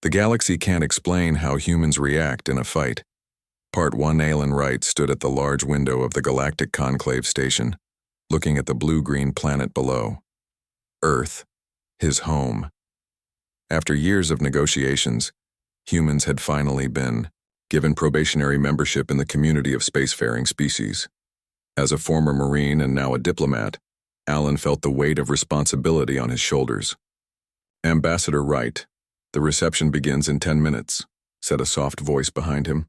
The galaxy can't explain how humans react in a fight. Part 1. Alan Wright stood at the large window of the Galactic Conclave station, looking at the blue-green planet below. Earth, his home. After years of negotiations, humans had finally been given probationary membership in the community of spacefaring species. As a former Marine and now a diplomat, Alan felt the weight of responsibility on his shoulders. "Ambassador Wright, the reception begins in 10 minutes, said a soft voice behind him.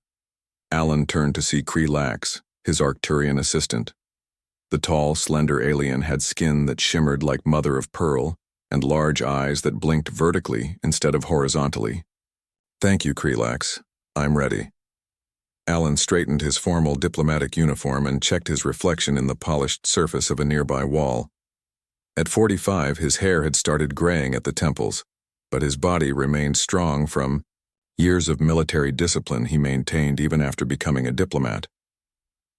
Alan turned to see Kree-Lax, his Arcturian assistant. The tall, slender alien had skin that shimmered like mother of pearl and large eyes that blinked vertically instead of horizontally. "Thank you, Kree-Lax. I'm ready." Alan straightened his formal diplomatic uniform and checked his reflection in the polished surface of a nearby wall. At 45, his hair had started graying at the temples, but his body remained strong from years of military discipline he maintained even after becoming a diplomat.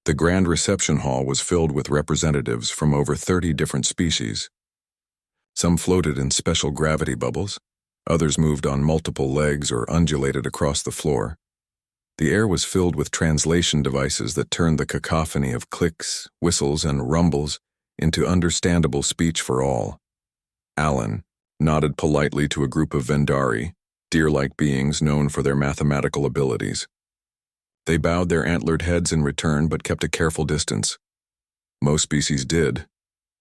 The grand reception hall was filled with representatives from over 30 different species. Some floated in special gravity bubbles, others moved on multiple legs or undulated across the floor. The air was filled with translation devices that turned the cacophony of clicks, whistles, and rumbles into understandable speech for all. Alan nodded politely to a group of Vendari, deer-like beings known for their mathematical abilities. They bowed their antlered heads in return but kept a careful distance. Most species did.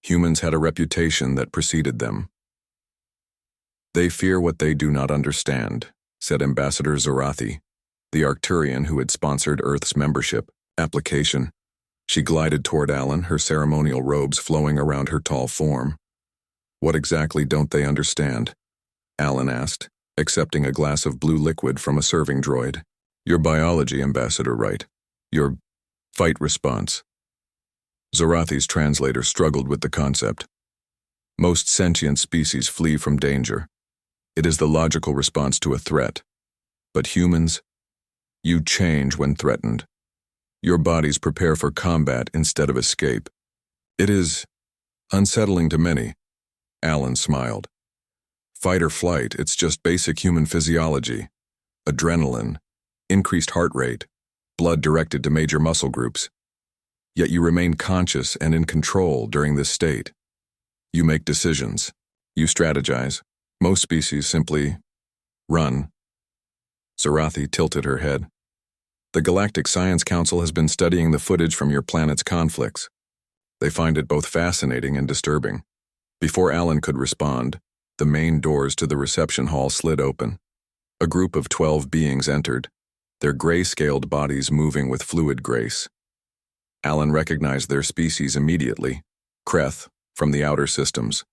Humans had a reputation that preceded them. "They fear what they do not understand," said Ambassador Zorathi, the Arcturian who had sponsored Earth's membership application. She glided toward Alan, her ceremonial robes flowing around her tall form. "What exactly don't they understand?" Alan asked, accepting a glass of blue liquid from a serving droid. "Your biology, Ambassador Wright. Your fight response." Zorathi's translator struggled with the concept. "Most sentient species flee from danger. It is the logical response to a threat. But humans, you change when threatened. Your bodies prepare for combat instead of escape. It is unsettling to many." Alan smiled. "Fight or flight, it's just basic human physiology. Adrenaline, increased heart rate, blood directed to major muscle groups. Yet you remain conscious and in control during this state. You make decisions. You strategize. Most species simply run." Zorathi tilted her head. "The Galactic Science Council has been studying the footage from your planet's conflicts. They find it both fascinating and disturbing." Before Alan could respond, the main doors to the reception hall slid open. A group of 12 beings entered, their gray-scaled bodies moving with fluid grace. Alan recognized their species immediately, Kreth, from the outer systems.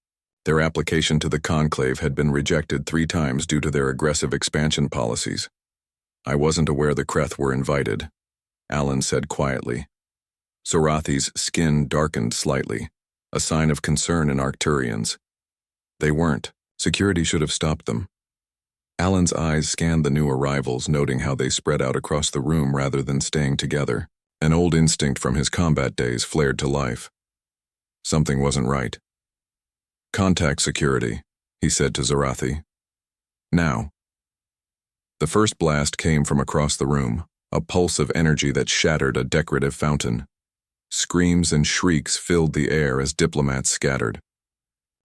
Their application to the conclave had been rejected 3 times due to their aggressive expansion policies. "I wasn't aware the Kreth were invited," Alan said quietly. Zorathi's skin darkened slightly, a sign of concern in Arcturians. They weren't. Security should have stopped them. Alan's eyes scanned the new arrivals, noting how they spread out across the room rather than staying together. An old instinct from his combat days flared to life. Something wasn't right. "Contact security," he said to Zorathi. "Now." The first blast came from across the room, a pulse of energy that shattered a decorative fountain. Screams and shrieks filled the air as diplomats scattered.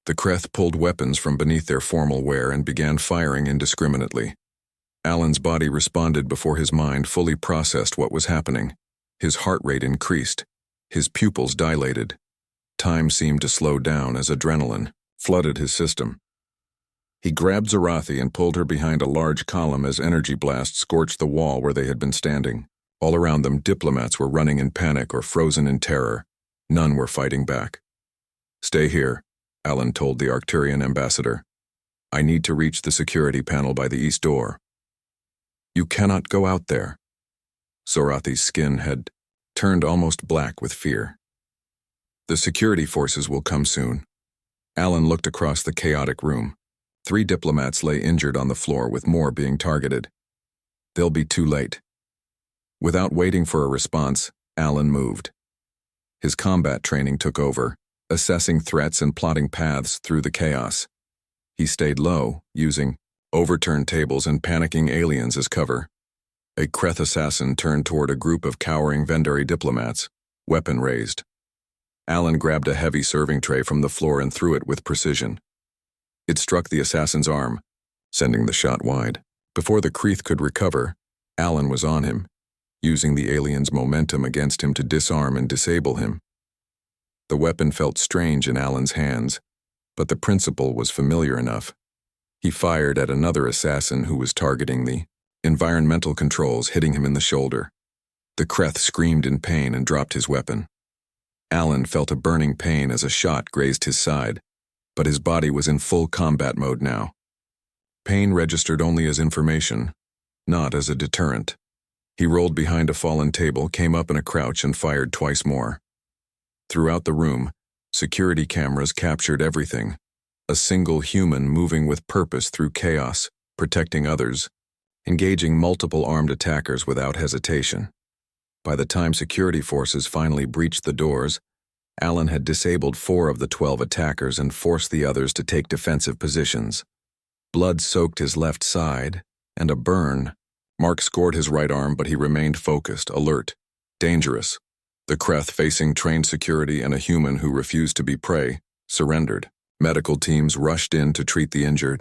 The Kreth pulled weapons from beneath their formal wear and began firing indiscriminately. Alan's body responded before his mind fully processed what was happening. His heart rate increased. His pupils dilated. Time seemed to slow down as adrenaline flooded his system. He grabbed Zorathi and pulled her behind a large column as energy blasts scorched the wall where they had been standing. All around them, diplomats were running in panic or frozen in terror. None were fighting back. "Stay here," Alan told the Arcturian ambassador. "I need to reach the security panel by the east door." "You cannot go out there." Zorathi's skin had turned almost black with fear. "The security forces will come soon." Alan looked across the chaotic room. 3 diplomats lay injured on the floor, with more being targeted. "They'll be too late." Without waiting for a response, Alan moved. His combat training took over, assessing threats and plotting paths through the chaos. He stayed low, using overturned tables and panicking aliens as cover. A Kreth assassin turned toward a group of cowering Vendari diplomats, weapon raised. Alan grabbed a heavy serving tray from the floor and threw it with precision. It struck the assassin's arm, sending the shot wide. Before the Kreth could recover, Alan was on him, using the alien's momentum against him to disarm and disable him. The weapon felt strange in Alan's hands, but the principle was familiar enough. He fired at another assassin who was targeting the environmental controls, hitting him in the shoulder. The Kreth screamed in pain and dropped his weapon. Alan felt a burning pain as a shot grazed his side, but his body was in full combat mode now. Pain registered only as information, not as a deterrent. He rolled behind a fallen table, came up in a crouch, and fired twice more. Throughout the room, security cameras captured everything. A single human moving with purpose through chaos, protecting others, engaging multiple armed attackers without hesitation. By the time security forces finally breached the doors, Alan had disabled 4 of the 12 attackers and forced the others to take defensive positions. Blood soaked his left side, and a burn. Mark scored his right arm, but he remained focused, alert, dangerous. The Kreth, facing trained security and a human who refused to be prey, surrendered. Medical teams rushed in to treat the injured.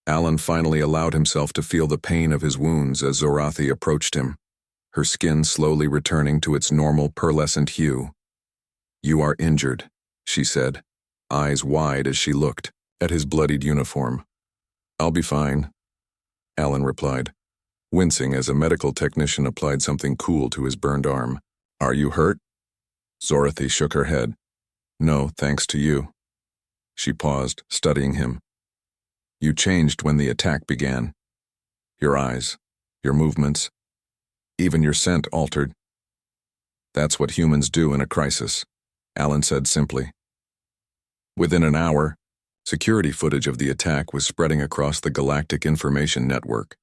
Alan finally allowed himself to feel the pain of his wounds as Zorathi approached him, her skin slowly returning to its normal pearlescent hue. "You are injured," she said, eyes wide as she looked at his bloodied uniform. "I'll be fine," Alan replied, wincing as a medical technician applied something cool to his burned arm. "Are you hurt?" Zorathi shook her head. "No, thanks to you." She paused, studying him. "You changed when the attack began. Your eyes, your movements, even your scent altered." "That's what humans do in a crisis," Alan said simply. Within an hour, security footage of the attack was spreading across the Galactic Information Network.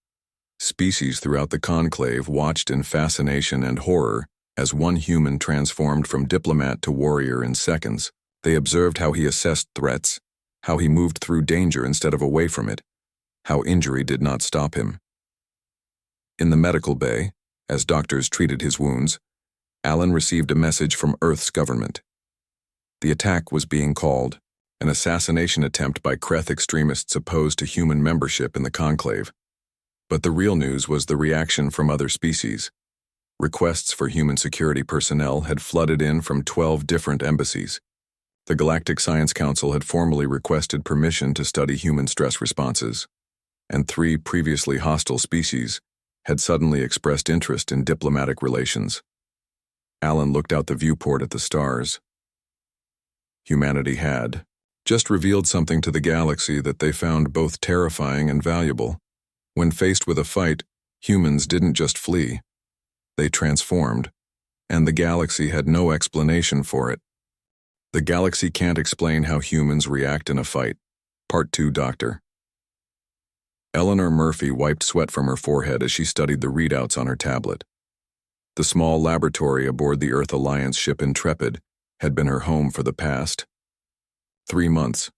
Species throughout the Conclave watched in fascination and horror as one human transformed from diplomat to warrior in seconds. They observed how he assessed threats, how he moved through danger instead of away from it, how injury did not stop him. In the medical bay, as doctors treated his wounds, Alan received a message from Earth's government. The attack was being called an assassination attempt by Kreth extremists opposed to human membership in the Conclave. But the real news was the reaction from other species. Requests for human security personnel had flooded in from 12 different embassies. The Galactic Science Council had formally requested permission to study human stress responses, and 3 previously hostile species had suddenly expressed interest in diplomatic relations. Alan looked out the viewport at the stars. Humanity had just revealed something to the galaxy that they found both terrifying and valuable. When faced with a fight, humans didn't just flee. They transformed, and the galaxy had no explanation for it. The galaxy can't explain how humans react in a fight. Part 2, Doctor. Eleanor Murphy wiped sweat from her forehead as she studied the readouts on her tablet. The small laboratory aboard the Earth Alliance ship Intrepid had been her home for the past 3 months.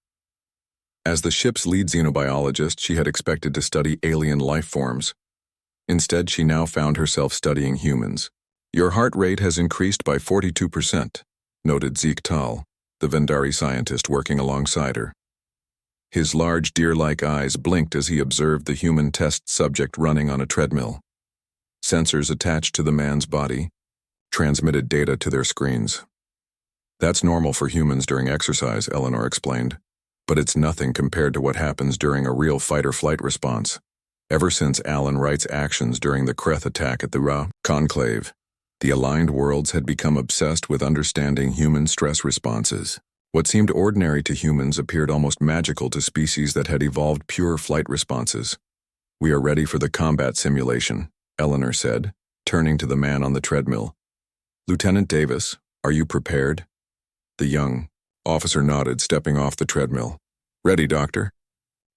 As the ship's lead xenobiologist, she had expected to study alien life forms. Instead, she now found herself studying humans. "Your heart rate has increased by 42%, noted Zeke Tal, the Vendari scientist working alongside her. His large deer-like eyes blinked as he observed the human test subject running on a treadmill. Sensors attached to the man's body transmitted data to their screens. "That's normal for humans during exercise," Eleanor explained. "But it's nothing compared to what happens during a real fight-or-flight response." Ever since Alan Wright's actions during the Kreth attack at the Conclave, the aligned worlds had become obsessed with understanding human stress responses. What seemed ordinary to humans appeared almost magical to species that had evolved pure flight responses. "We are ready for the combat simulation," Eleanor said, turning to the man on the treadmill. "Lieutenant Davis, are you prepared?" The young officer nodded, stepping off the treadmill. "Ready, Doctor."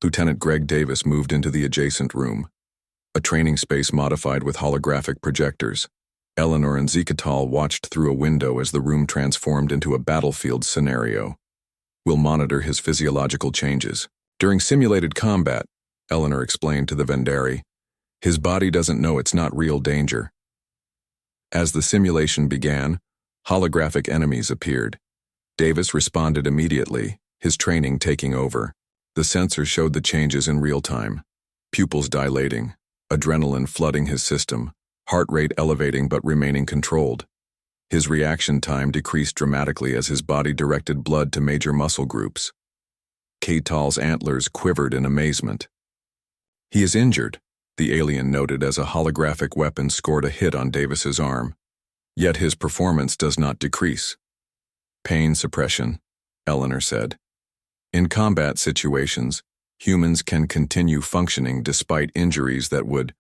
Lieutenant Greg Davis moved into the adjacent room, a training space modified with holographic projectors. Eleanor and Zekatal watched through a window as the room transformed into a battlefield scenario. "We'll monitor his physiological changes. During simulated combat, Eleanor explained to the Vendari. His body doesn't know it's not real danger. As the simulation began, holographic enemies appeared. Davis responded immediately, his training taking over. The sensors showed the changes in real time. Pupils dilating, adrenaline flooding his system, heart rate elevating but remaining controlled. His reaction time decreased dramatically as his body directed blood to major muscle groups. K'Tal's antlers quivered in amazement. He is injured, the alien noted as a holographic weapon scored a hit on Davis's arm. Yet his performance does not decrease. Pain suppression, Eleanor said. In combat situations, humans can continue functioning despite injuries that would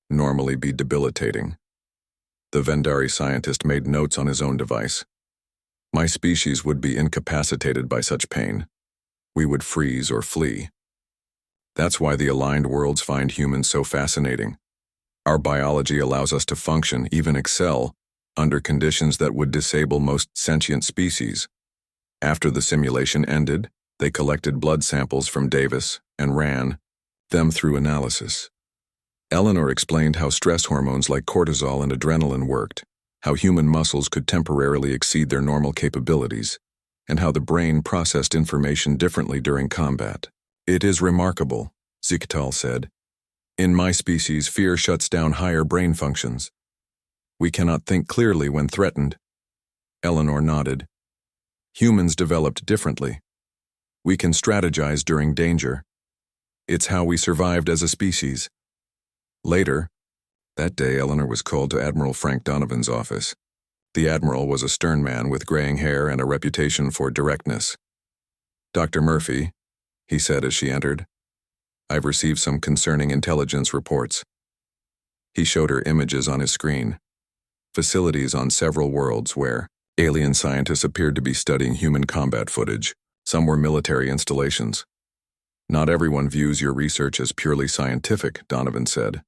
normally be debilitating. The Vendari scientist made notes on his own device. My species would be incapacitated by such pain. We would freeze or flee. That's why the aligned worlds find humans so fascinating. Our biology allows us to function, even excel, under conditions that would disable most sentient species. After the simulation ended, they collected blood samples from Davis and ran them through analysis. Eleanor explained how stress hormones like cortisol and adrenaline worked, how human muscles could temporarily exceed their normal capabilities, and how the brain processed information differently during combat. It is remarkable, Zikatal said. In my species, fear shuts down higher brain functions. We cannot think clearly when threatened. Eleanor nodded. Humans developed differently. We can strategize during danger. It's how we survived as a species. Later, that day Eleanor was called to Admiral Frank Donovan's office. The Admiral was a stern man with graying hair and a reputation for directness. Dr. Murphy, he said as she entered, I've received some concerning intelligence reports. He showed her images on his screen. Facilities on several worlds where alien scientists appeared to be studying human combat footage. Some were military installations. Not everyone views your research as purely scientific, Donovan said.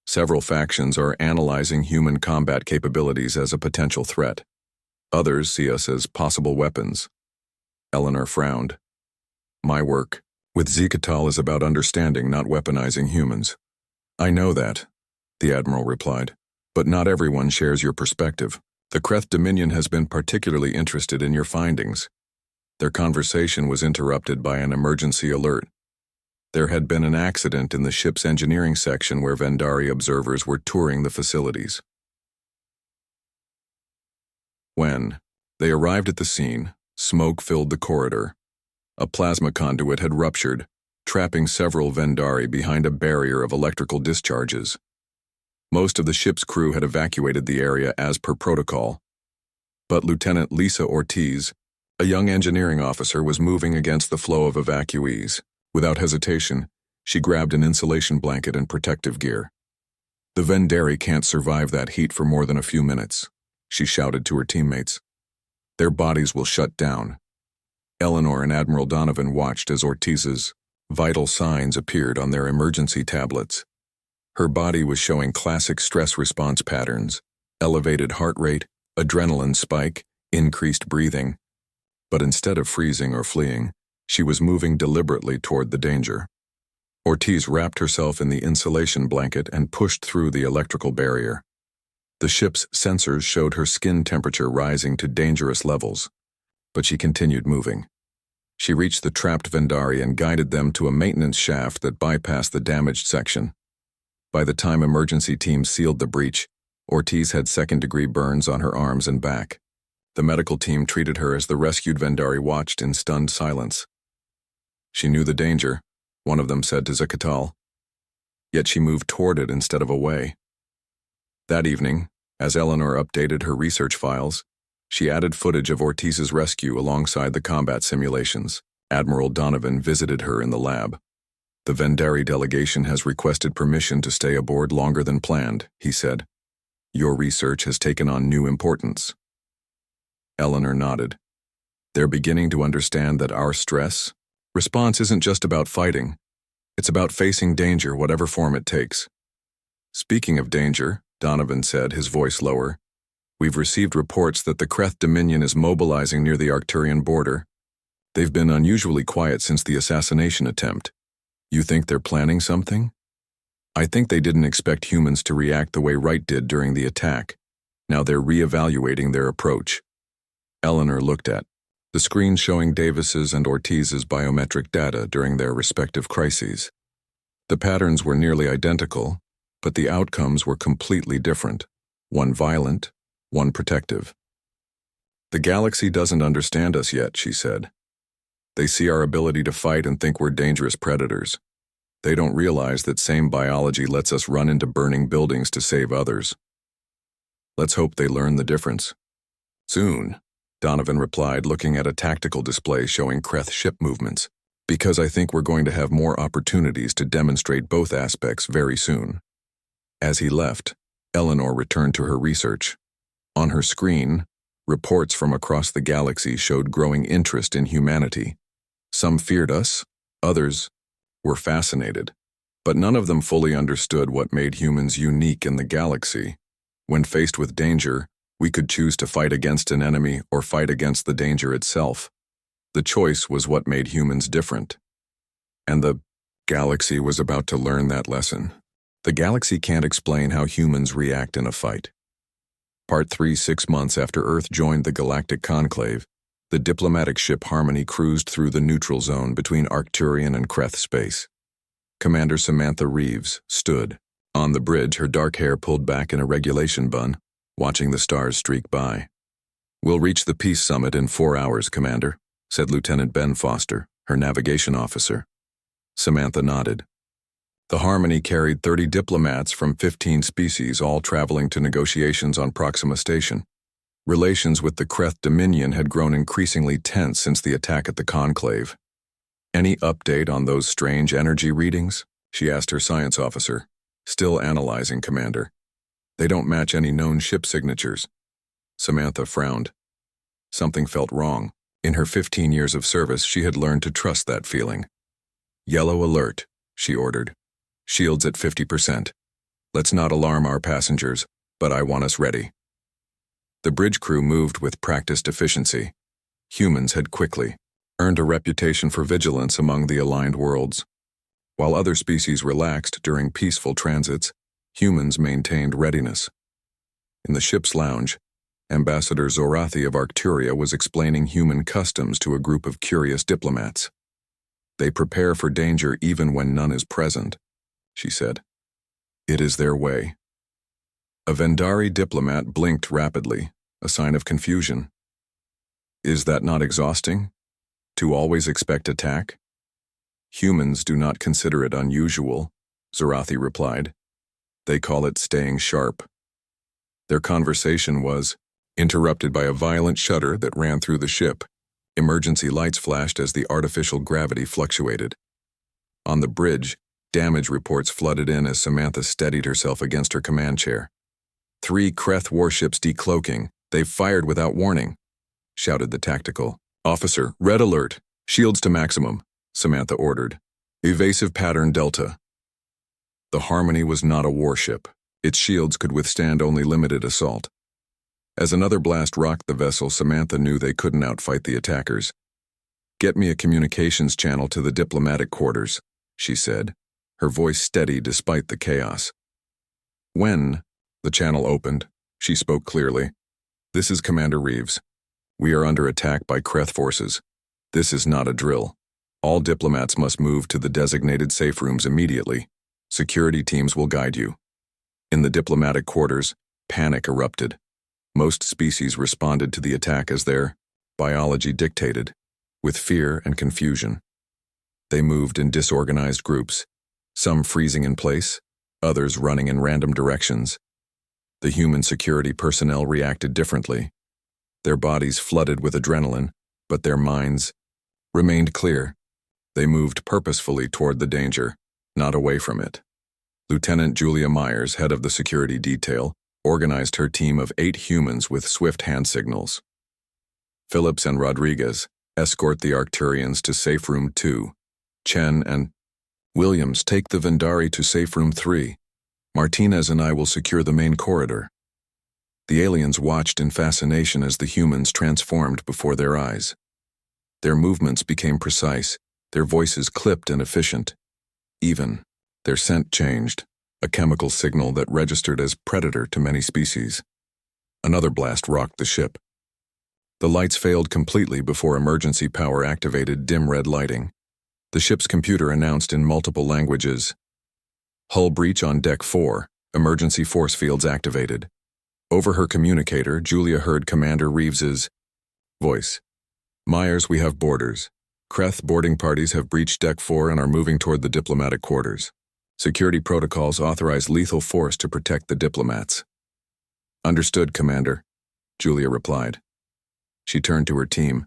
Several factions are analyzing human combat capabilities as a potential threat. Others see us as possible weapons. Eleanor frowned. My work with Zikatal is about understanding, not weaponizing humans. I know that, the Admiral replied, but not everyone shares your perspective. The Kreth Dominion has been particularly interested in your findings. Their conversation was interrupted by an emergency alert. There had been an accident in the ship's engineering section where Vendari observers were touring the facilities. When they arrived at the scene, smoke filled the corridor. A plasma conduit had ruptured, trapping several Vendari behind a barrier of electrical discharges. Most of the ship's crew had evacuated the area as per protocol. But Lieutenant Lisa Ortiz, a young engineering officer, was moving against the flow of evacuees. Without hesitation, she grabbed an insulation blanket and protective gear. The Vendari can't survive that heat for more than a few minutes, she shouted to her teammates. Their bodies will shut down. Eleanor and Admiral Donovan watched as Ortiz's vital signs appeared on their emergency tablets. Her body was showing classic stress response patterns: elevated heart rate, adrenaline spike, increased breathing. But instead of freezing or fleeing, she was moving deliberately toward the danger. Ortiz wrapped herself in the insulation blanket and pushed through the electrical barrier. The ship's sensors showed her skin temperature rising to dangerous levels, but she continued moving. She reached the trapped Vendari and guided them to a maintenance shaft that bypassed the damaged section. By the time emergency teams sealed the breach, Ortiz had second-degree burns on her arms and back. The medical team treated her as the rescued Vendari watched in stunned silence. She knew the danger, one of them said to Zikatal. Yet she moved toward it instead of away. That evening, as Eleanor updated her research files, she added footage of Ortiz's rescue alongside the combat simulations. Admiral Donovan visited her in the lab. The Vendari delegation has requested permission to stay aboard longer than planned, he said. Your research has taken on new importance. Eleanor nodded. They're beginning to understand that our stress response isn't just about fighting. It's about facing danger, whatever form it takes. Speaking of danger, Donovan said, his voice lower, we've received reports that the Kreth Dominion is mobilizing near the Arcturian border. They've been unusually quiet since the assassination attempt. You think they're planning something? I think they didn't expect humans to react the way Wright did during the attack. Now they're re-evaluating their approach. Eleanor looked at the screen showing Davis's and Ortiz's biometric data during their respective crises. The patterns were nearly identical, but the outcomes were completely different. One violent, one protective. The galaxy doesn't understand us yet, she said. They see our ability to fight and think we're dangerous predators. They don't realize that same biology lets us run into burning buildings to save others. Let's hope they learn the difference. Soon, Donovan replied, looking at a tactical display showing Kreth ship movements, because I think we're going to have more opportunities to demonstrate both aspects very soon. As he left, Eleanor returned to her research. On her screen, reports from across the galaxy showed growing interest in humanity. Some feared us, others were fascinated, but none of them fully understood what made humans unique in the galaxy. When faced with danger, we could choose to fight against an enemy or fight against the danger itself. The choice was what made humans different. And the galaxy was about to learn that lesson. The galaxy can't explain how humans react in a fight. Part 3. 6 months after Earth joined the Galactic Conclave, the diplomatic ship Harmony cruised through the neutral zone between Arcturian and Kreth space. Commander Samantha Reeves stood on the bridge, her dark hair pulled back in a regulation bun, watching the stars streak by. "We'll reach the Peace Summit in 4 hours, Commander," said Lieutenant Ben Foster, her navigation officer. Samantha nodded. The Harmony carried 30 diplomats from 15 species, all traveling to negotiations on Proxima Station. Relations with the Kreth Dominion had grown increasingly tense since the attack at the Conclave. "Any update on those strange energy readings?" she asked her science officer. "Still analyzing, Commander. They don't match any known ship signatures." Samantha frowned. Something felt wrong. In her 15 years of service, she had learned to trust that feeling. "Yellow alert," she ordered. "Shields at 50%. Let's not alarm our passengers, but I want us ready." The bridge crew moved with practiced efficiency. Humans had quickly earned a reputation for vigilance among the aligned worlds. While other species relaxed during peaceful transits, humans maintained readiness. In the ship's lounge, Ambassador Zorathi of Arcturia was explaining human customs to a group of curious diplomats. "They prepare for danger even when none is present," she said. "It is their way." A Vendari diplomat blinked rapidly, a sign of confusion. "Is that not exhausting? To always expect attack?" "Humans do not consider it unusual," Zorathi replied. "They call it staying sharp." Their conversation was interrupted by a violent shudder that ran through the ship. Emergency lights flashed as the artificial gravity fluctuated. On the bridge, damage reports flooded in as Samantha steadied herself against her command chair. "3 Kreth warships decloaking. They've fired without warning," shouted the tactical officer. "Red alert. Shields to maximum," Samantha ordered. "Evasive pattern Delta." The Harmony was not a warship. Its shields could withstand only limited assault. As another blast rocked the vessel, Samantha knew they couldn't outfight the attackers. "Get me a communications channel to the diplomatic quarters," she said, her voice steady despite the chaos. When the channel opened, she spoke clearly. "This is Commander Reeves. We are under attack by Kreth forces. This is not a drill. All diplomats must move to the designated safe rooms immediately. Security teams will guide you." In the diplomatic quarters, panic erupted. Most species responded to the attack as their biology dictated, with fear and confusion. They moved in disorganized groups, some freezing in place, others running in random directions. The human security personnel reacted differently. Their bodies flooded with adrenaline, but their minds remained clear. They moved purposefully toward the danger, not away from it. Lieutenant Julia Myers, head of the security detail, organized her team of 8 humans with swift hand signals. Phillips and Rodriguez escort the Arcturians to Safe Room 2. Chen and Williams take the Vendari to Safe Room 3. Martinez and I will secure the main corridor. The aliens watched in fascination as the humans transformed before their eyes. Their movements became precise, their voices clipped and efficient. Even, their scent changed, a chemical signal that registered as predator to many species. Another blast rocked the ship. The lights failed completely before emergency power activated dim red lighting. The ship's computer announced in multiple languages, "Hull breach on Deck 4, emergency force fields activated." Over her communicator, Julia heard Commander Reeves's voice. "Myers, we have boarders. Kreth boarding parties have breached Deck 4 and are moving toward the diplomatic quarters. Security protocols authorize lethal force to protect the diplomats." "Understood, Commander," Julia replied. She turned to her team.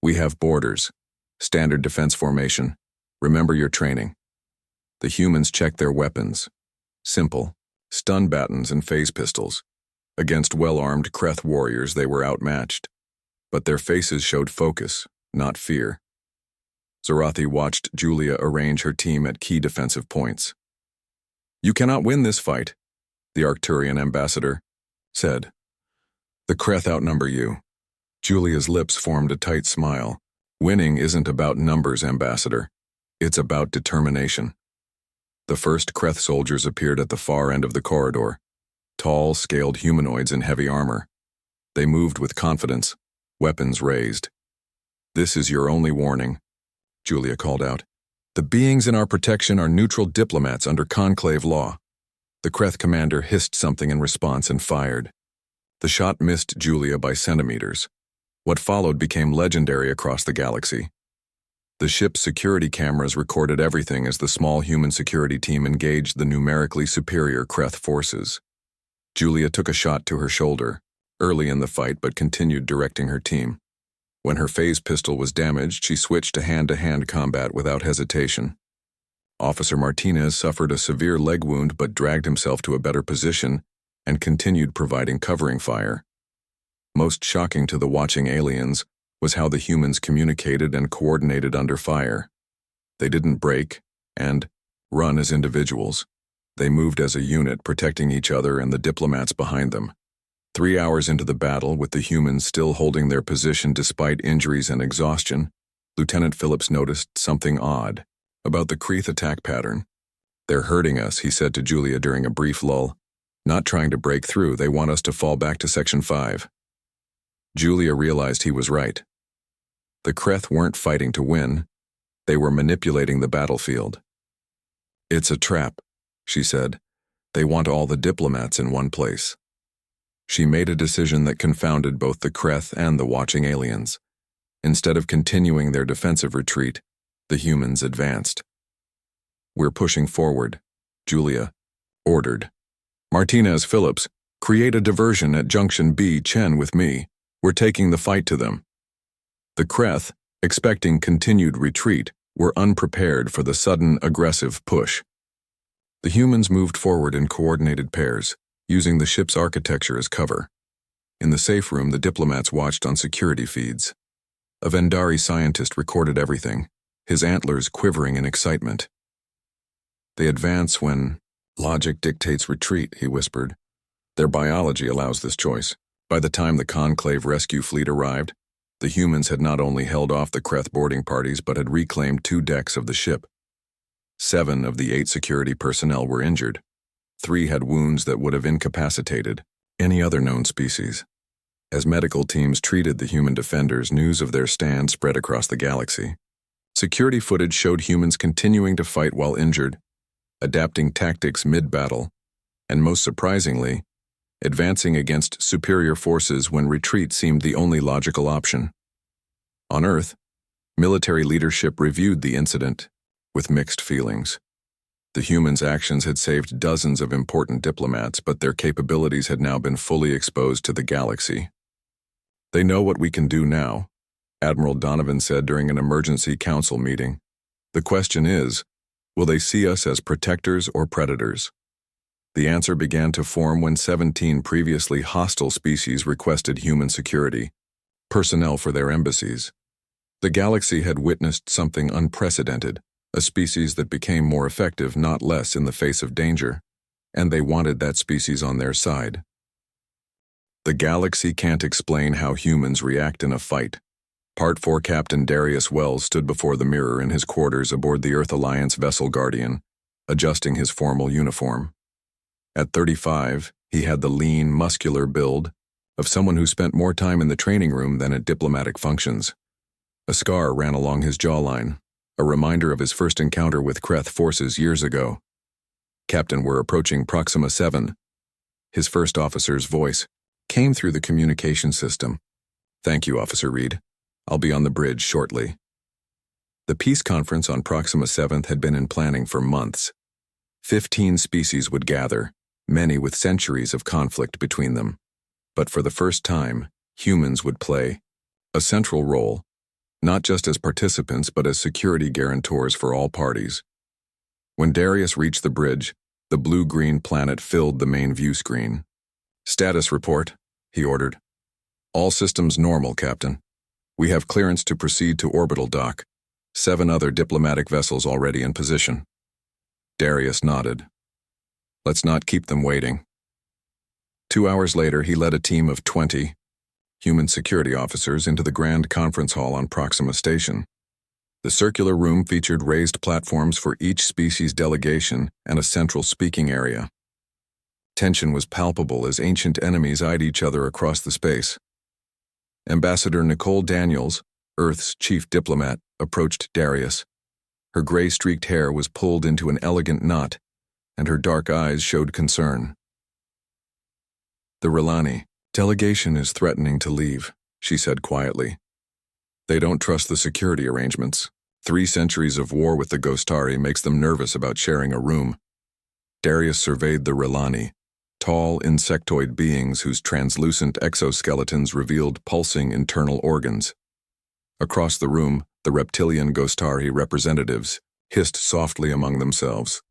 "We have boarders. Standard defense formation. Remember your training." The humans checked their weapons. Simple, stun batons and phase pistols. Against well-armed Kreth warriors, they were outmatched. But their faces showed focus, not fear. Zorathi watched Julia arrange her team at key defensive points. "You cannot win this fight," the Arcturian ambassador said. "The Kreth outnumber you." Julia's lips formed a tight smile. "Winning isn't about numbers, Ambassador. It's about determination." The first Kreth soldiers appeared at the far end of the corridor. Tall, scaled humanoids in heavy armor. They moved with confidence, weapons raised. "This is your only warning," Julia called out. "The beings in our protection are neutral diplomats under conclave law." The Kreth commander hissed something in response and fired. The shot missed Julia by centimeters. What followed became legendary across the galaxy. The ship's security cameras recorded everything as the small human security team engaged the numerically superior Kreth forces. Julia took a shot to her shoulder, early in the fight, but continued directing her team. When her phase pistol was damaged, she switched to hand-to-hand combat without hesitation. Officer Martinez suffered a severe leg wound but dragged himself to a better position and continued providing covering fire. Most shocking to the watching aliens was how the humans communicated and coordinated under fire. They didn't break and run as individuals. They moved as a unit, protecting each other and the diplomats behind them. 3 hours into the battle, with the humans still holding their position despite injuries and exhaustion, Lieutenant Phillips noticed something odd about the Kreth attack pattern. "They're hurting us," he said to Julia during a brief lull. "Not trying to break through, they want us to fall back to Section 5. Julia realized he was right. The Kreth weren't fighting to win. They were manipulating the battlefield. "It's a trap," she said. "They want all the diplomats in one place." She made a decision that confounded both the Kreth and the watching aliens. Instead of continuing their defensive retreat, the humans advanced. "We're pushing forward," Julia ordered. "Martinez, Phillips, create a diversion at Junction B, Chen with me. We're taking the fight to them." The Kreth, expecting continued retreat, were unprepared for the sudden, aggressive push. The humans moved forward in coordinated pairs, using the ship's architecture as cover. In the safe room, the diplomats watched on security feeds. A Vendari scientist recorded everything, his antlers quivering in excitement. "They advance when logic dictates retreat," he whispered. "Their biology allows this choice." By the time the Conclave rescue fleet arrived, the humans had not only held off the Kreth boarding parties but had reclaimed 2 decks of the ship. 7 of the 8 security personnel were injured. 3 had wounds that would have incapacitated any other known species. As medical teams treated the human defenders, news of their stand spread across the galaxy. Security footage showed humans continuing to fight while injured, adapting tactics mid-battle, and most surprisingly, advancing against superior forces when retreat seemed the only logical option. On Earth, military leadership reviewed the incident with mixed feelings. The humans' actions had saved dozens of important diplomats, but their capabilities had now been fully exposed to the galaxy. "They know what we can do now," Admiral Donovan said during an emergency council meeting. "The question is, will they see us as protectors or predators?" The answer began to form when 17 previously hostile species requested human security, personnel for their embassies. The galaxy had witnessed something unprecedented, a species that became more effective, not less, in the face of danger, and they wanted that species on their side. "The galaxy can't explain how humans react in a fight," Part 4 Captain Darius Wells stood before the mirror in his quarters aboard the Earth Alliance vessel Guardian, adjusting his formal uniform. At 35, he had the lean, muscular build of someone who spent more time in the training room than at diplomatic functions. A scar ran along his jawline, a reminder of his first encounter with Kreth forces years ago. Captain, we're approaching Proxima 7. His first officer's voice came through the communication system. Thank you, Officer Reed. I'll be on the bridge shortly. The peace conference on Proxima 7 had been in planning for months. 15 species would gather, many with centuries of conflict between them. But for the first time, humans would play a central role, not just as participants but as security guarantors for all parties. When Darius reached the bridge, the blue-green planet filled the main view screen. Status report, he ordered. All systems normal, Captain. We have clearance to proceed to orbital dock. 7 other diplomatic vessels already in position. Darius nodded. Let's not keep them waiting. 2 hours later, he led a team of 20 human security officers into the grand conference hall on Proxima Station. The circular room featured raised platforms for each species delegation and a central speaking area. Tension was palpable as ancient enemies eyed each other across the space. Ambassador Nicole Daniels, Earth's chief diplomat, approached Darius. Her gray-streaked hair was pulled into an elegant knot, and her dark eyes showed concern. The Relani delegation is threatening to leave, she said quietly. They don't trust the security arrangements. 3 centuries of war with the Ghostari makes them nervous about sharing a room. Darius surveyed the Relani, tall insectoid beings whose translucent exoskeletons revealed pulsing internal organs. Across the room, the reptilian Ghostari representatives hissed softly among themselves.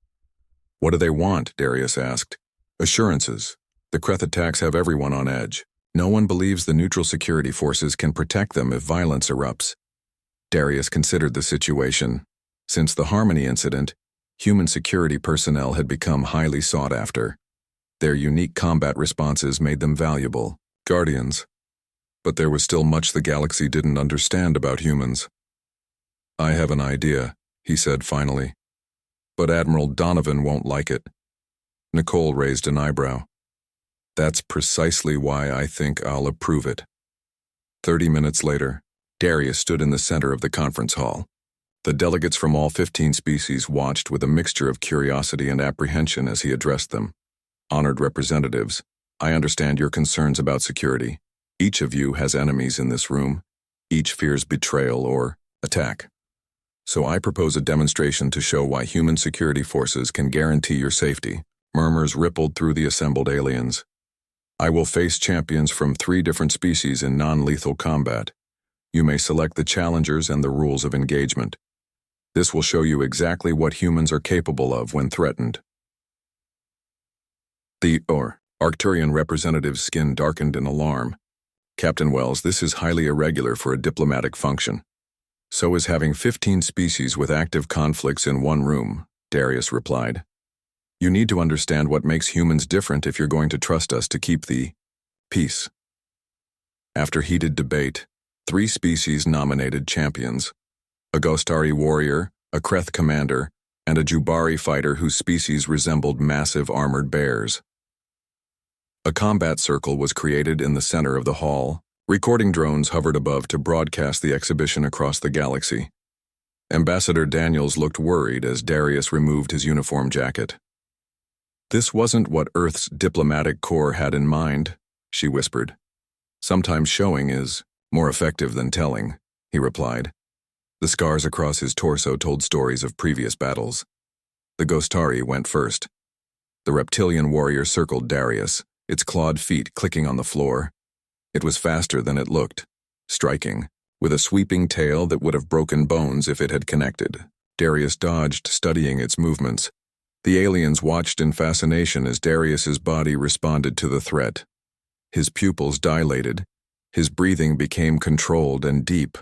What do they want? Darius asked. Assurances. The Kreth attacks have everyone on edge. No one believes the neutral security forces can protect them if violence erupts. Darius considered the situation. Since the Harmony incident, human security personnel had become highly sought after. Their unique combat responses made them valuable guardians. But there was still much the galaxy didn't understand about humans. I have an idea, he said finally. But Admiral Donovan won't like it. Nicole raised an eyebrow. That's precisely why I think I'll approve it. 30 minutes later, Darius stood in the center of the conference hall. The delegates from all 15 species watched with a mixture of curiosity and apprehension as he addressed them. Honored representatives, I understand your concerns about security. Each of you has enemies in this room. Each fears betrayal or attack. So I propose a demonstration to show why human security forces can guarantee your safety. Murmurs rippled through the assembled aliens. I will face champions from 3 different species in non-lethal combat. You may select the challengers and the rules of engagement. This will show you exactly what humans are capable of when threatened. The Arcturian representative's skin darkened in alarm. Captain Wells, this is highly irregular for a diplomatic function. So is having 15 species with active conflicts in one room, Darius replied. You need to understand what makes humans different if you're going to trust us to keep the peace. After heated debate, 3 species nominated champions: a Ghostari warrior, a Kreth commander, and a Jubari fighter whose species resembled massive armored bears. A combat circle was created in the center of the hall. Recording drones hovered above to broadcast the exhibition across the galaxy. Ambassador Daniels looked worried as Darius removed his uniform jacket. This wasn't what Earth's diplomatic corps had in mind, she whispered. Sometimes showing is more effective than telling, he replied. The scars across his torso told stories of previous battles. The Ghostari went first. The reptilian warrior circled Darius, its clawed feet clicking on the floor. It was faster than it looked, striking, with a sweeping tail that would have broken bones if it had connected. Darius dodged, studying its movements. The aliens watched in fascination as Darius's body responded to the threat. His pupils dilated. His breathing became controlled and deep.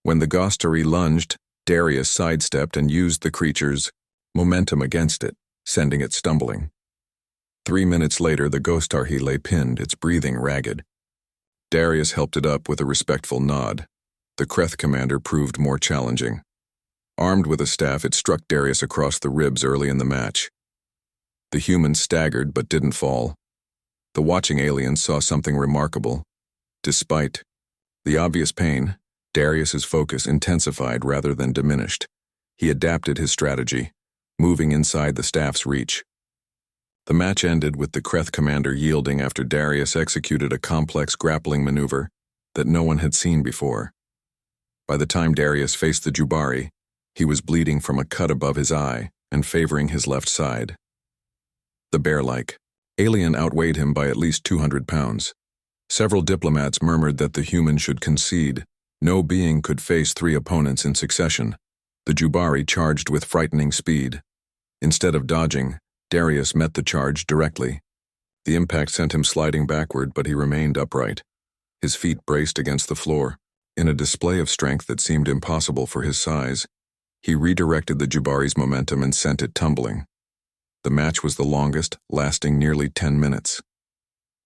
When the Ghostari lunged, Darius sidestepped and used the creature's momentum against it, sending it stumbling. 3 minutes later, the Ghostari lay pinned, its breathing ragged. Darius helped it up with a respectful nod. The Kreth commander proved more challenging. Armed with a staff, it struck Darius across the ribs early in the match. The humans staggered but didn't fall. The watching aliens saw something remarkable. Despite the obvious pain, Darius's focus intensified rather than diminished. He adapted his strategy, moving inside the staff's reach. The match ended with the Kreth commander yielding after Darius executed a complex grappling maneuver that no one had seen before. By the time Darius faced the Jubari, he was bleeding from a cut above his eye and favoring his left side. The bear-like alien outweighed him by at least 200 pounds. Several diplomats murmured that the human should concede. No being could face 3 opponents in succession. The Jubari charged with frightening speed. Instead of dodging, Darius met the charge directly. The impact sent him sliding backward, but he remained upright. His feet braced against the floor. In a display of strength that seemed impossible for his size, he redirected the Jubari's momentum and sent it tumbling. The match was the longest, lasting nearly 10 minutes.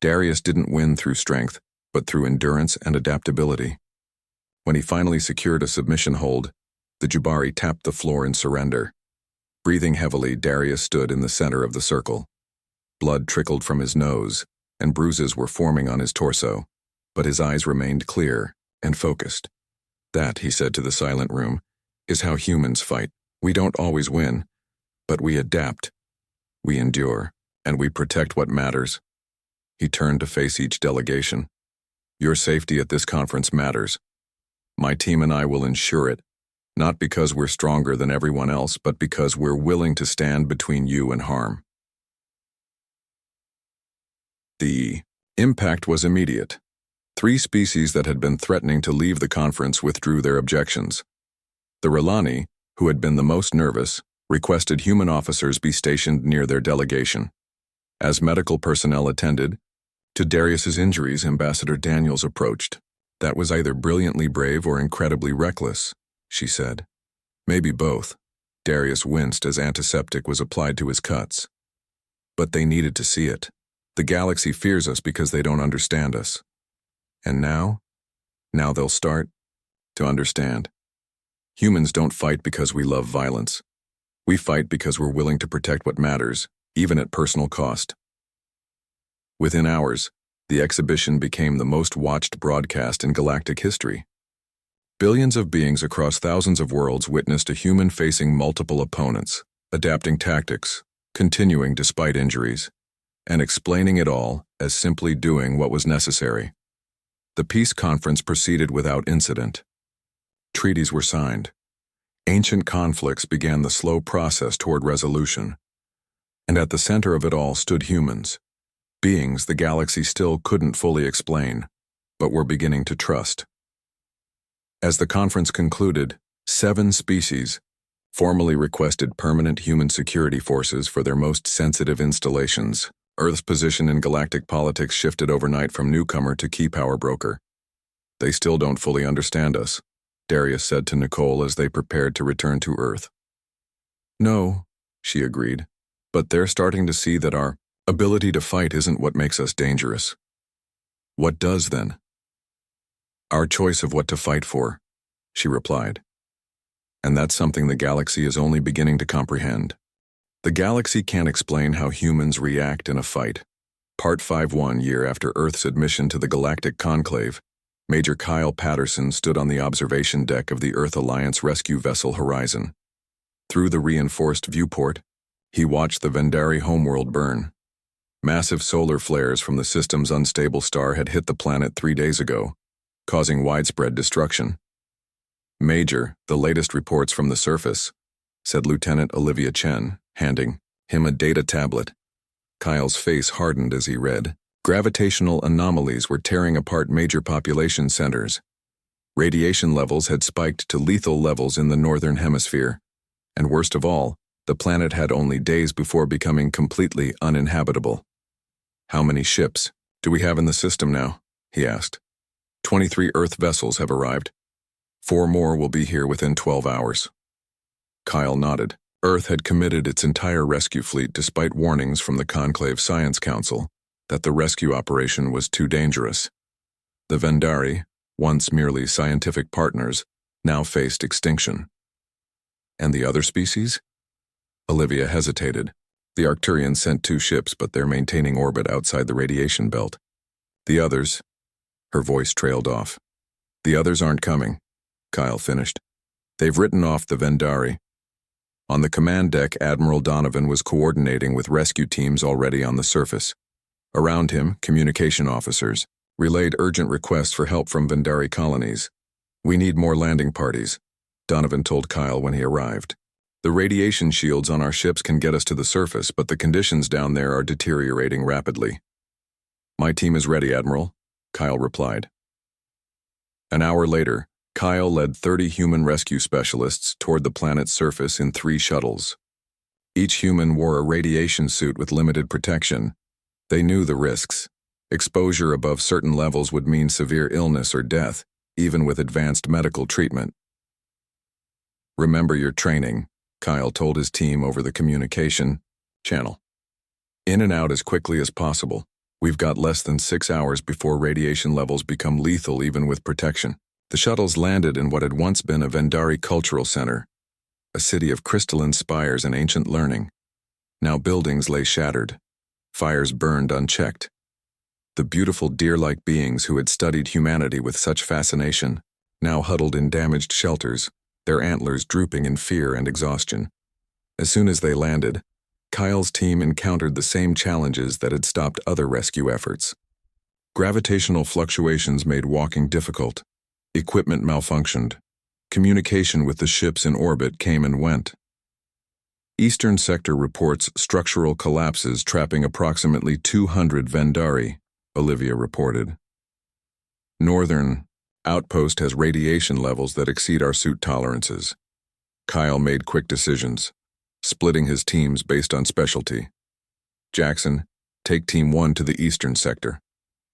Darius didn't win through strength, but through endurance and adaptability. When he finally secured a submission hold, the Jubari tapped the floor in surrender. Breathing heavily, Darius stood in the center of the circle. Blood trickled from his nose, and bruises were forming on his torso, but his eyes remained clear and focused. That, he said to the silent room, is how humans fight. We don't always win, but we adapt. We endure, and we protect what matters. He turned to face each delegation. Your safety at this conference matters. My team and I will ensure it, not because we're stronger than everyone else, but because we're willing to stand between you and harm. The impact was immediate. 3 species that had been threatening to leave the conference withdrew their objections. The Relani, who had been the most nervous, requested human officers be stationed near their delegation. As medical personnel attended to Darius's injuries, Ambassador Daniels approached. That was either brilliantly brave or incredibly reckless, she said. Maybe both. Darius winced as antiseptic was applied to his cuts. But they needed to see it. The galaxy fears us because they don't understand us. And now they'll start to understand. Humans don't fight because we love violence. We fight because we're willing to protect what matters, even at personal cost. Within hours, the exhibition became the most watched broadcast in galactic history. Billions of beings across thousands of worlds witnessed a human facing multiple opponents, adapting tactics, continuing despite injuries, and explaining it all as simply doing what was necessary. The peace conference proceeded without incident. Treaties were signed. Ancient conflicts began the slow process toward resolution. And at the center of it all stood humans, beings the galaxy still couldn't fully explain, but were beginning to trust. As the conference concluded, 7 species formally requested permanent human security forces for their most sensitive installations. Earth's position in galactic politics shifted overnight from newcomer to key power broker. They still don't fully understand us, Darius said to Nicole as they prepared to return to Earth. No, she agreed, but they're starting to see that our ability to fight isn't what makes us dangerous. What does then? Our choice of what to fight for, she replied. And that's something the galaxy is only beginning to comprehend. The galaxy can't explain how humans react in a fight. Part 5-1 year after Earth's admission to the Galactic Conclave, Major Kyle Patterson stood on the observation deck of the Earth Alliance rescue vessel Horizon. Through the reinforced viewport, he watched the Vendari homeworld burn. Massive solar flares from the system's unstable star had hit the planet 3 days ago, causing widespread destruction. Major, the latest reports from the surface, said Lieutenant Olivia Chen, handing him a data tablet. Kyle's face hardened as he read. Gravitational anomalies were tearing apart major population centers. Radiation levels had spiked to lethal levels in the northern hemisphere. And worst of all, the planet had only days before becoming completely uninhabitable. How many ships do we have in the system now? He asked. 23 Earth vessels have arrived. 4 more will be here within 12 hours. Kyle nodded. Earth had committed its entire rescue fleet despite warnings from the Conclave Science Council that the rescue operation was too dangerous. The Vendari, once merely scientific partners, now faced extinction. And the other species? Olivia hesitated. The Arcturians sent 2 ships, but they're maintaining orbit outside the radiation belt. The others? Her voice trailed off. The others aren't coming, Kyle finished. They've written off the Vendari. On the command deck, Admiral Donovan was coordinating with rescue teams already on the surface. Around him, communication officers relayed urgent requests for help from Vendari colonies. We need more landing parties, Donovan told Kyle when he arrived. The radiation shields on our ships can get us to the surface, but the conditions down there are deteriorating rapidly. My team is ready, Admiral, Kyle replied. An hour later, Kyle led 30 human rescue specialists toward the planet's surface in 3 shuttles. Each human wore a radiation suit with limited protection. They knew the risks. Exposure above certain levels would mean severe illness or death, even with advanced medical treatment. Remember your training, Kyle told his team over the communication channel. In and out as quickly as possible. We've got less than 6 hours before radiation levels become lethal even with protection. The shuttles landed in what had once been a Vendari cultural center, a city of crystalline spires and ancient learning. Now buildings lay shattered. Fires burned unchecked. The beautiful deer-like beings who had studied humanity with such fascination now huddled in damaged shelters, their antlers drooping in fear and exhaustion. As soon as they landed, Kyle's team encountered the same challenges that had stopped other rescue efforts. Gravitational fluctuations made walking difficult. Equipment malfunctioned. Communication with the ships in orbit came and went. Eastern Sector reports structural collapses trapping approximately 200 Vendari, Olivia reported. Northern outpost has radiation levels that exceed our suit tolerances. Kyle made quick decisions, splitting his teams based on specialty. Jackson, take Team 1 to the Eastern Sector.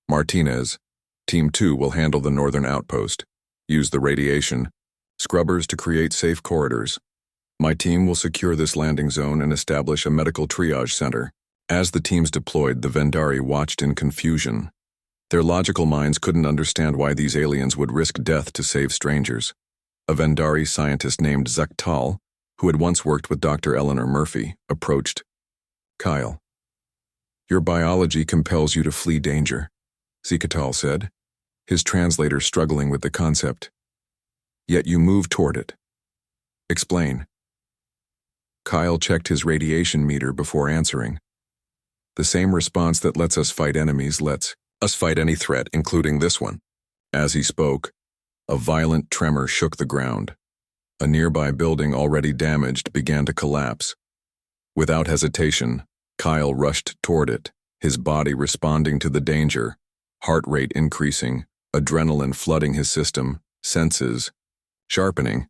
Martinez, Team 2 will handle the Northern outpost. Use the radiation scrubbers to create safe corridors. My team will secure this landing zone and establish a medical triage center. As the teams deployed, the Vendari watched in confusion. Their logical minds couldn't understand why these aliens would risk death to save strangers. A Vendari scientist named Zektal, who had once worked with Dr. Eleanor Murphy, approached. Kyle, your biology compels you to flee danger, Zektal said, his translator struggling with the concept. Yet you move toward it. Explain. Kyle checked his radiation meter before answering. The same response that lets us fight enemies lets us fight any threat, including this one. As he spoke, a violent tremor shook the ground. A nearby building already damaged began to collapse. Without hesitation, Kyle rushed toward it, his body responding to the danger, heart rate increasing, adrenaline flooding his system, senses sharpening.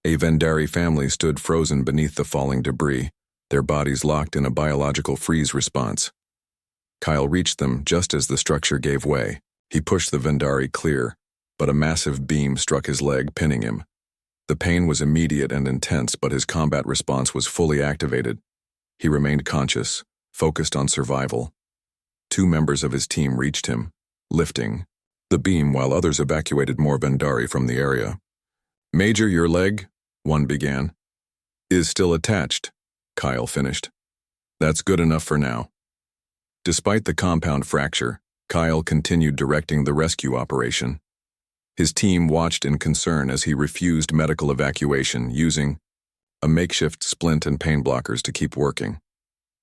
A Vendari family stood frozen beneath the falling debris, their bodies locked in a biological freeze response. Kyle reached them just as the structure gave way. He pushed the Vendari clear, but a massive beam struck his leg, pinning him. The pain was immediate and intense, but his combat response was fully activated. He remained conscious, focused on survival. 2 members of his team reached him, lifting the beam while others evacuated more Vendari from the area. Major, your leg, one began. Is still attached, Kyle finished. That's good enough for now. Despite the compound fracture, Kyle continued directing the rescue operation. His team watched in concern as he refused medical evacuation, using a makeshift splint and pain blockers to keep working.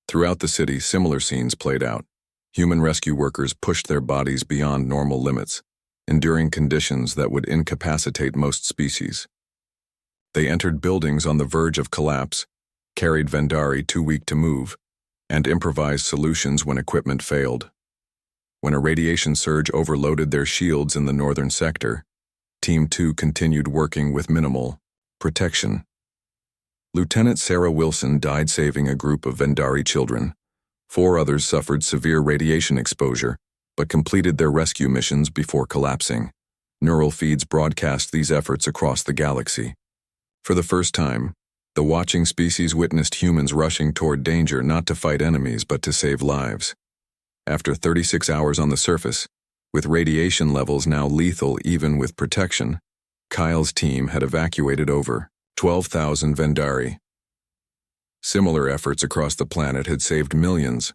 Throughout the city, similar scenes played out. Human rescue workers pushed their bodies beyond normal limits, enduring conditions that would incapacitate most species. They entered buildings on the verge of collapse, carried Vendari too weak to move, and improvised solutions when equipment failed. When a radiation surge overloaded their shields in the northern sector, Team 2 continued working with minimal protection. Lieutenant Sarah Wilson died saving a group of Vendari children. 4 others suffered severe radiation exposure, but completed their rescue missions before collapsing. Neural feeds broadcast these efforts across the galaxy. For the first time, the watching species witnessed humans rushing toward danger not to fight enemies but to save lives. After 36 hours on the surface, With radiation levels now lethal even with protection, Kyle's team had evacuated over 12,000 Vendari. Similar efforts across the planet had saved millions.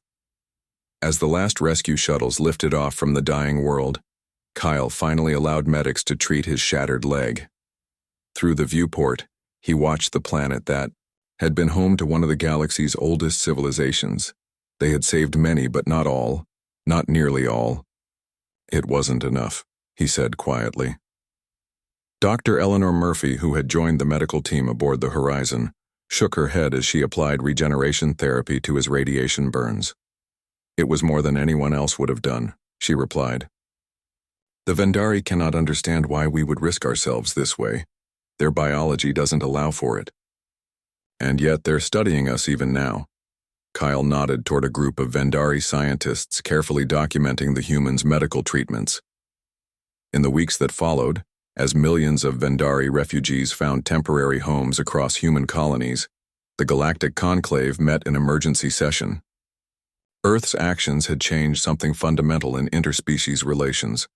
As the last rescue shuttles lifted off from the dying world, Kyle finally allowed medics to treat his shattered leg. Through the viewport, he watched the planet that had been home to one of the galaxy's oldest civilizations. They had saved many, but not all, not nearly all. It wasn't enough, he said quietly. Dr. Eleanor Murphy, who had joined the medical team aboard the Horizon, shook her head as she applied regeneration therapy to his radiation burns. It was more than anyone else would have done, she replied. The Vendari cannot understand why we would risk ourselves this way. Their biology doesn't allow for it. And yet they're studying us even now. Kyle nodded toward a group of Vendari scientists carefully documenting the humans' medical treatments. In the weeks that followed, as millions of Vendari refugees found temporary homes across human colonies, the Galactic Conclave met in emergency session. Earth's actions had changed something fundamental in interspecies relations.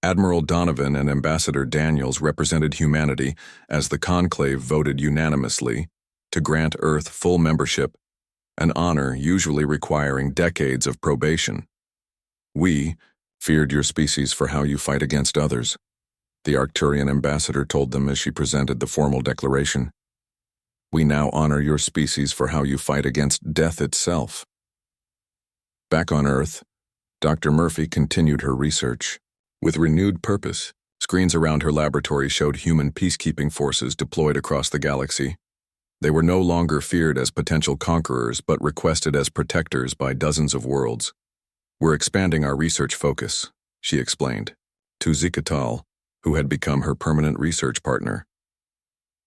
Admiral Donovan and Ambassador Daniels represented humanity as the Conclave voted unanimously to grant Earth full membership, an honor usually requiring decades of probation. We feared your species for how you fight against others, the Arcturian ambassador told them as she presented the formal declaration. We now honor your species for how you fight against death itself. Back on Earth, Dr. Murphy continued her research. With renewed purpose, screens around her laboratory showed human peacekeeping forces deployed across the galaxy. They were no longer feared as potential conquerors, but requested as protectors by dozens of worlds. We're expanding our research focus, she explained, to Zikatal, who had become her permanent research partner.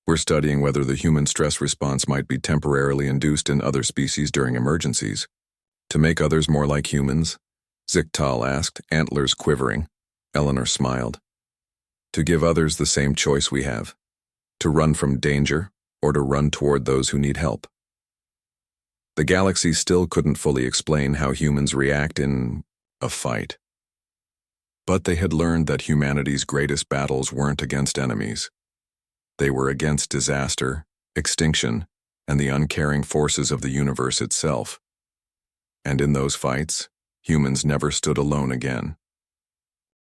We're studying whether the human stress response might be temporarily induced in other species during emergencies. To make others more like humans? Zikatal asked, antlers quivering. Eleanor smiled. To give others the same choice we have. To run from danger, or to run toward those who need help. The galaxy still couldn't fully explain how humans react in a fight. But they had learned that humanity's greatest battles weren't against enemies. They were against disaster, extinction, and the uncaring forces of the universe itself. And in those fights, humans never stood alone again.